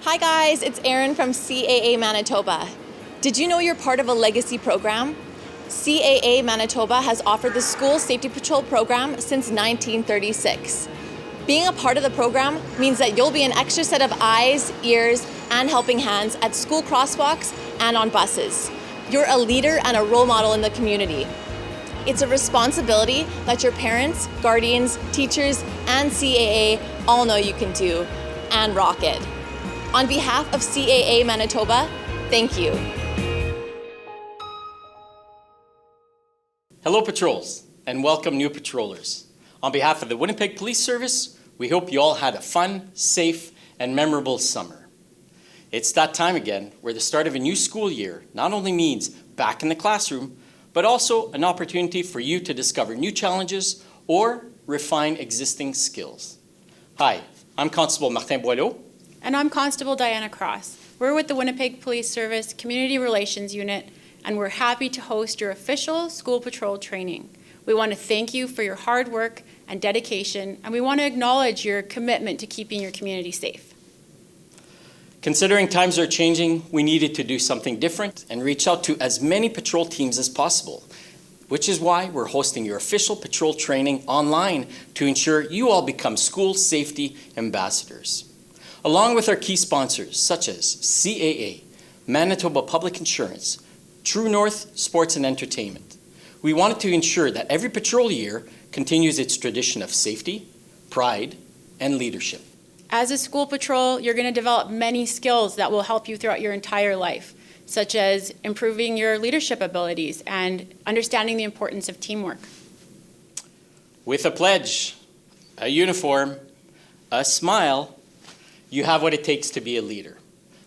Hi guys, it's Erin from CAA Manitoba. Did you know you're part of a legacy program? CAA Manitoba has offered the School Safety Patrol program since 1936. Being a part of the program means that you'll be an extra set of eyes, ears, and helping hands at school crosswalks and on buses. You're a leader and a role model in the community. It's a responsibility that your parents, guardians, teachers, and CAA all know you can do and rock it. On behalf of CAA Manitoba, thank you. Hello patrols, and welcome new patrollers. On behalf of the Winnipeg Police Service, we hope you all had a fun, safe, and memorable summer. It's that time again where the start of a new school year not only means back in the classroom, but also an opportunity for you to discover new challenges or refine existing skills. Hi, I'm Constable Martin Boileau. And I'm Constable Diana Cross. We're with the Winnipeg Police Service Community Relations Unit, and we're happy to host your official school patrol training. We want to thank you for your hard work and dedication, and we want to acknowledge your commitment to keeping your community safe. Considering times are changing, we needed to do something different and reach out to as many patrol teams as possible, which is why we're hosting your official patrol training online to ensure you all become school safety ambassadors. Along with our key sponsors such as CAA, Manitoba Public Insurance, True North Sports and Entertainment, we wanted to ensure that every patrol year continues its tradition of safety, pride, and leadership. As a school patrol, you're going to develop many skills that will help you throughout your entire life, such as improving your leadership abilities and understanding the importance of teamwork. With a pledge, a uniform, a smile, you have what it takes to be a leader.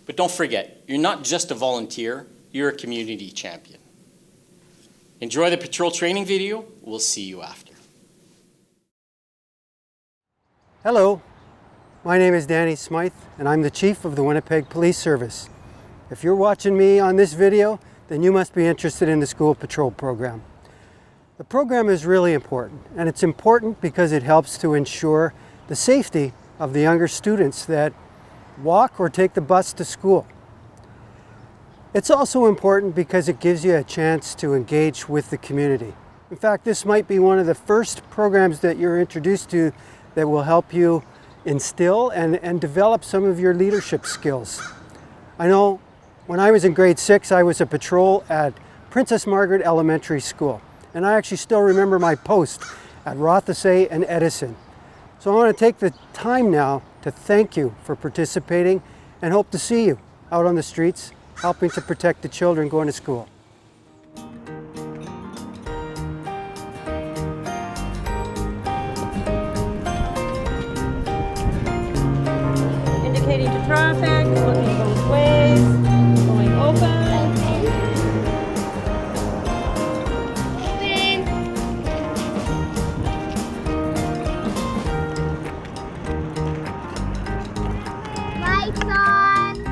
But don't forget, you're not just a volunteer, you're a community champion. Enjoy the patrol training video. We'll see you after. Hello, my name is Danny Smythe, and I'm the Chief of the Winnipeg Police Service. If you're watching me on this video, then you must be interested in the school patrol program. The program is really important, and it's important because it helps to ensure the safety of the younger students that walk or take the bus to school. It's also important because it gives you a chance to engage with the community. In fact, this might be one of the first programs that you're introduced to that will help you instill and develop some of your leadership skills. I know when I was in grade 6, I was a patrol at Princess Margaret Elementary School, and I actually still remember my post at Rothesay and Edison. So I want to take the time now to thank you for participating and hope to see you out on the streets helping to protect the children going to school. Indicating to traffic, looking both ways, going open. Lights on.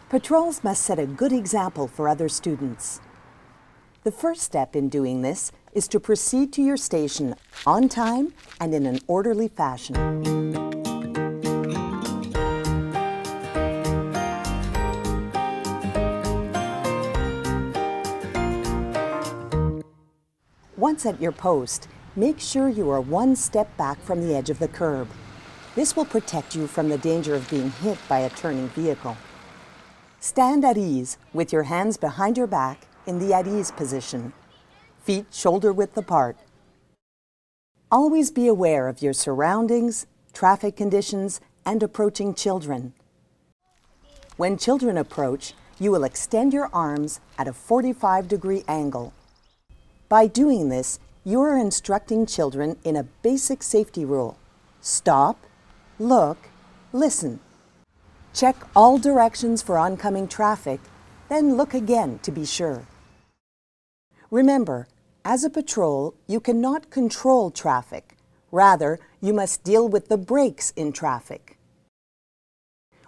Patrols must set a good example for other students. The first step in doing this is to proceed to your station on time and in an orderly fashion. Once at your post, make sure you are one step back from the edge of the curb. This will protect you from the danger of being hit by a turning vehicle. Stand at ease with your hands behind your back in the at ease position, feet shoulder width apart. Always be aware of your surroundings, traffic conditions, and approaching children. When children approach, you will extend your arms at a 45-degree angle. By doing this, you are instructing children in a basic safety rule. Stop, look, listen. Check all directions for oncoming traffic, then look again to be sure. Remember, as a patrol, you cannot control traffic. Rather, you must deal with the brakes in traffic.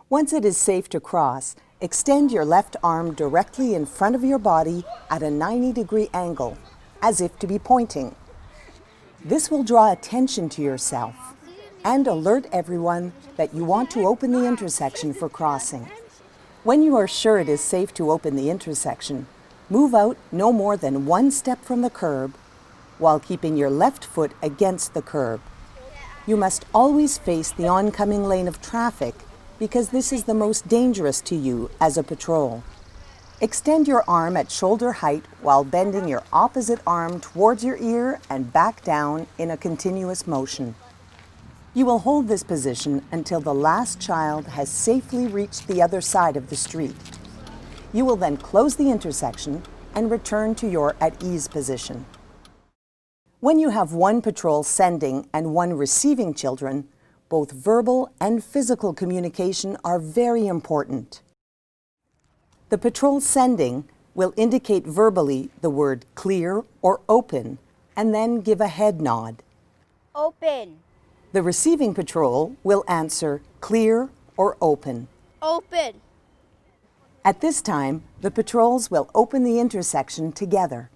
Once it is safe to cross, extend your left arm directly in front of your body at a 90-degree angle, as if to be pointing. This will draw attention to yourself. and alert everyone that you want to open the intersection for crossing. When you are sure it is safe to open the intersection, move out no more than 1 step from the curb while keeping your left foot against the curb. You must always face the oncoming lane of traffic because this is the most dangerous to you as a patrol. Extend your arm at shoulder height while bending your opposite arm towards your ear and back down in a continuous motion. You will hold this position until the last child has safely reached the other side of the street. You will then close the intersection and return to your at ease position. When you have 1 patrol sending and 1 receiving children, both verbal and physical communication are very important. The patrol sending will indicate verbally the word clear or open and then give a head nod. Open. The receiving patrol will answer clear or open. Open. At this time, the patrols will open the intersection together.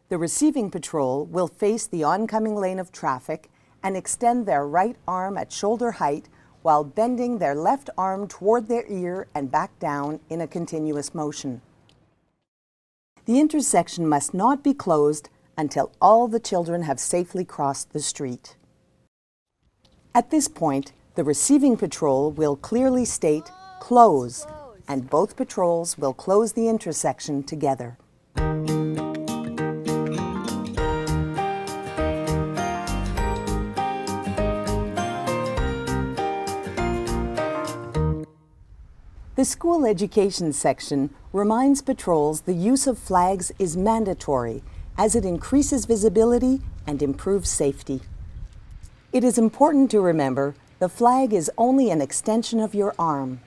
The receiving patrol will face the oncoming lane of traffic and extend their right arm at shoulder height while bending their left arm toward their ear and back down in a continuous motion. The intersection must not be closed until all the children have safely crossed the street. At this point, the receiving patrol will clearly state "close," and both patrols will close the intersection together. The school education section reminds patrols the use of flags is mandatory as it increases visibility and improves safety. It is important to remember the flag is only an extension of your arm.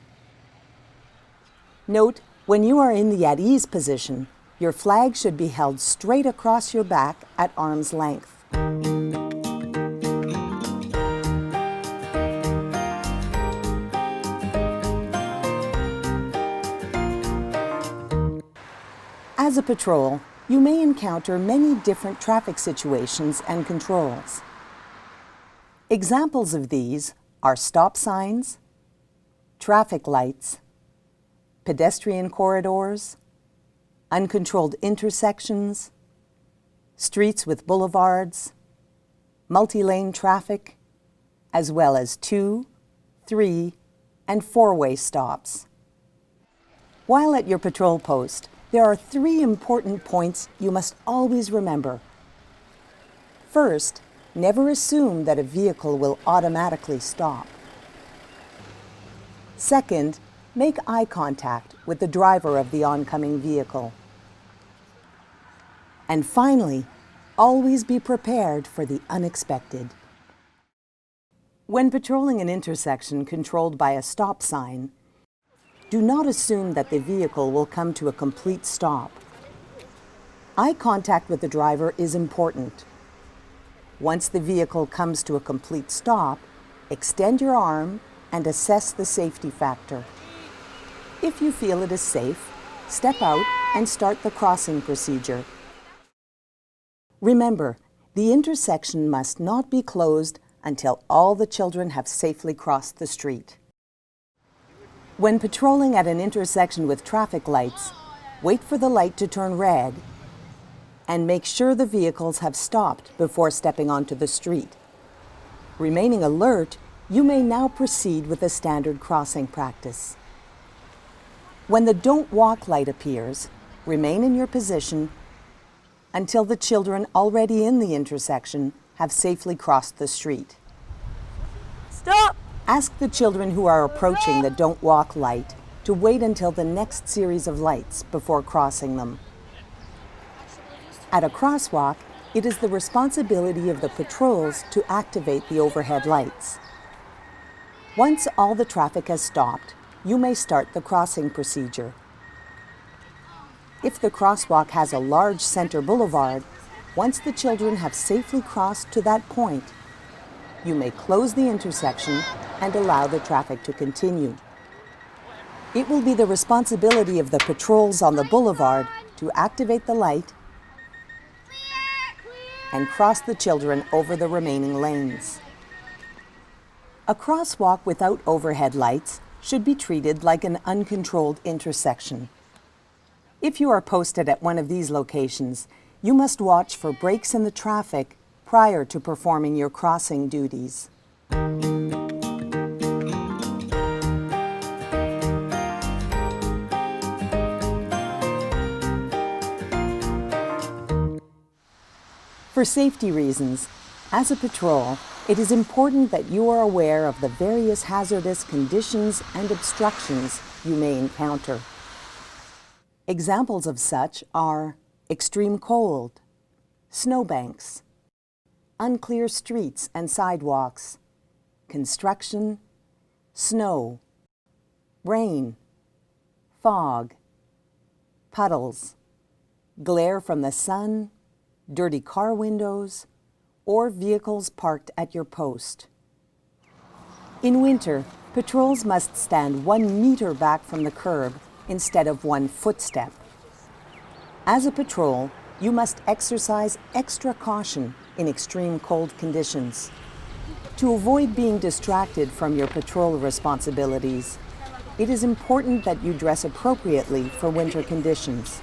Note, when you are in the at ease position, your flag should be held straight across your back at arm's length. As a patrol, you may encounter many different traffic situations and controls. Examples of these are stop signs, traffic lights, pedestrian corridors, uncontrolled intersections, streets with boulevards, multi-lane traffic, as well as 2, 3, and 4-way stops. While at your patrol post, there are 3 important points you must always remember. First, never assume that a vehicle will automatically stop. Second, make eye contact with the driver of the oncoming vehicle. And finally, always be prepared for the unexpected. When patrolling an intersection controlled by a stop sign, do not assume that the vehicle will come to a complete stop. Eye contact with the driver is important. Once the vehicle comes to a complete stop, extend your arm and assess the safety factor. If you feel it is safe, step out and start the crossing procedure. Remember, the intersection must not be closed until all the children have safely crossed the street. When patrolling at an intersection with traffic lights, wait for the light to turn red and make sure the vehicles have stopped before stepping onto the street. Remaining alert, you may now proceed with a standard crossing practice. When the don't walk light appears, remain in your position until the children already in the intersection have safely crossed the street. Stop! Ask the children who are approaching the don't walk light to wait until the next series of lights before crossing them. At a crosswalk, it is the responsibility of the patrols to activate the overhead lights. Once all the traffic has stopped, you may start the crossing procedure. If the crosswalk has a large center boulevard, once the children have safely crossed to that point, you may close the intersection and allow the traffic to continue. It will be the responsibility of the patrols on the boulevard to activate the light and cross the children over the remaining lanes. A crosswalk without overhead lights should be treated like an uncontrolled intersection. If you are posted at one of these locations, you must watch for breaks in the traffic prior to performing your crossing duties. For safety reasons, as a patrol, it is important that you are aware of the various hazardous conditions and obstructions you may encounter. Examples of such are extreme cold, snowbanks, unclear streets and sidewalks, construction, snow, rain, fog, puddles, glare from the sun, dirty car windows, or vehicles parked at your post. In winter, patrols must stand 1 meter back from the curb instead of 1 footstep. As a patrol, you must exercise extra caution in extreme cold conditions. To avoid being distracted from your patrol responsibilities, it is important that you dress appropriately for winter conditions.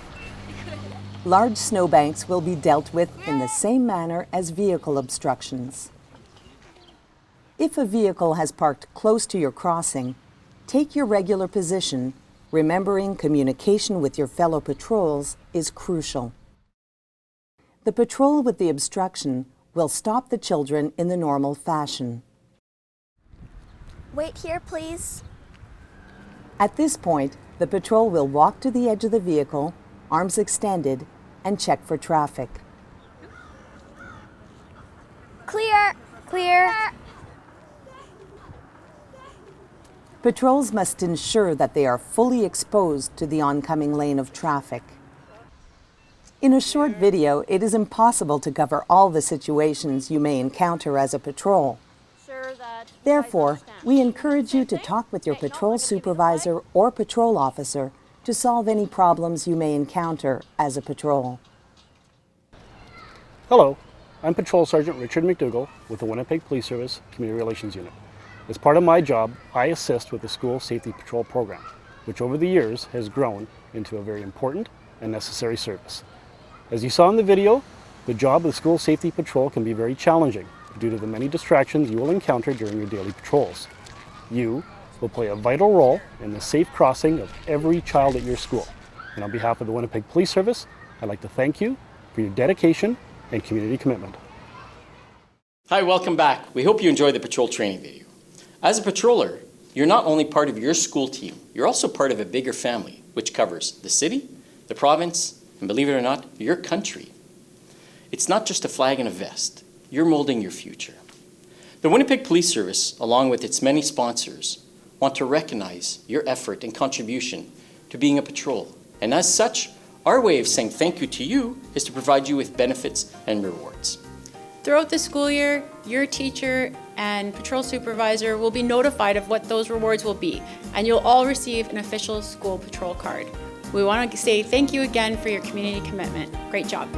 Large snowbanks will be dealt with in the same manner as vehicle obstructions. If a vehicle has parked close to your crossing, take your regular position, remembering communication with your fellow patrols is crucial. The patrol with the obstruction will stop the children in the normal fashion. Wait here, please. At this point, the patrol will walk to the edge of the vehicle, arms extended, and check for traffic. Clear! Clear! Patrols must ensure that they are fully exposed to the oncoming lane of traffic. In a short video, it is impossible to cover all the situations you may encounter as a patrol. Therefore, we encourage you to talk with your patrol supervisor or patrol officer to solve any problems you may encounter as a patrol. Hello, I'm Patrol Sergeant Richard McDougall with the Winnipeg Police Service Community Relations Unit. As part of my job, I assist with the School Safety Patrol program, which over the years has grown into a very important and necessary service. As you saw in the video, the job of the School Safety Patrol can be very challenging due to the many distractions you will encounter during your daily patrols. You will play a vital role in the safe crossing of every child at your school. And on behalf of the Winnipeg Police Service, I'd like to thank you for your dedication and community commitment. Hi, welcome back. We hope you enjoyed the patrol training video. As a patroller, you're not only part of your school team, you're also part of a bigger family, which covers the city, the province, and believe it or not, your country. It's not just a flag and a vest. You're molding your future. The Winnipeg Police Service, along with its many sponsors, want to recognize your effort and contribution to being a patrol. And as such, our way of saying thank you to you is to provide you with benefits and rewards. Throughout the school year, your teacher and patrol supervisor will be notified of what those rewards will be, and you'll all receive an official school patrol card. We want to say thank you again for your community commitment. Great job.